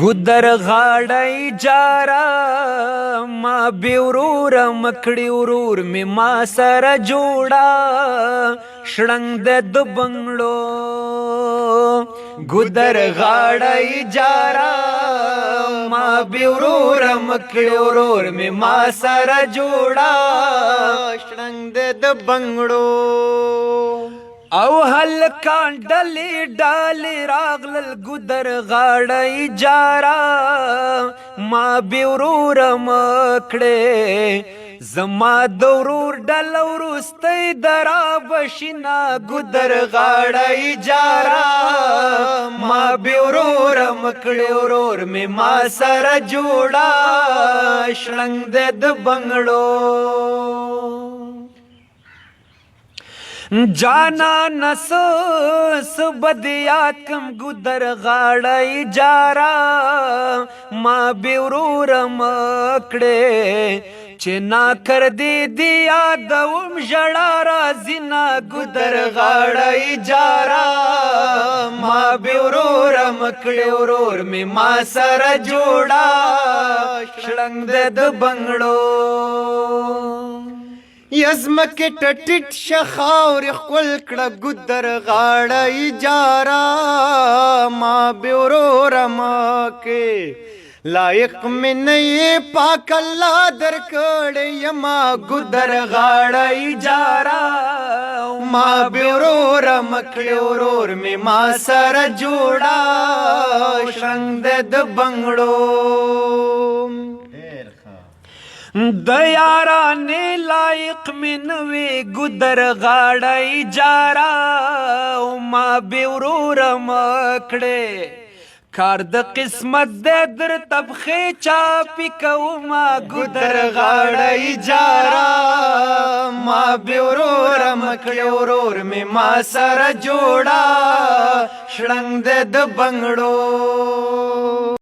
ګودر غاړی جارا ما بیورور مکړی ورور می ما سره جوړا شړنګ د بنگړو ګودر غاړی جارا ما بیورور مکړی ورور می ما سره جوړا شړنګ د بنگړو او هلکان ډلې ډالې راغلل ګودر غاړی جارا ما بیورور مکړې زما د ورور ډله وروستی درا بشینا ګودر غاړی جارا ما بیورور مکړې ورور می ما سره جوړا شړنګ د بنگړو جانا نسوس بدیات کم ګودر غاړی جارا ما بیورور مکړې چې نا کر دی یادوم ژړا راځي نا ګودر غاړی جارا ما بیورور مکړې ورور می ما سره جوړا شړنګ د بنگړو یزمک ټټټ شخاور خپل کړه ګودر غاړی جارا ما بیورور مکه لایق مې نه پاک الله درکړې یما ګودر غاړی جارا ما بیورور مکړې ورور می ما سره جوړا شړنګ د بنگړو د یارانې لایق مې نوې ګودر غاړی جارا ما بیورور مکړې کار د قسمت د در تبخې چاپی کوما ګودر غاړی جارا ما بیورور مکړې ورور می ما سره جوړا شړنګ د بنگړو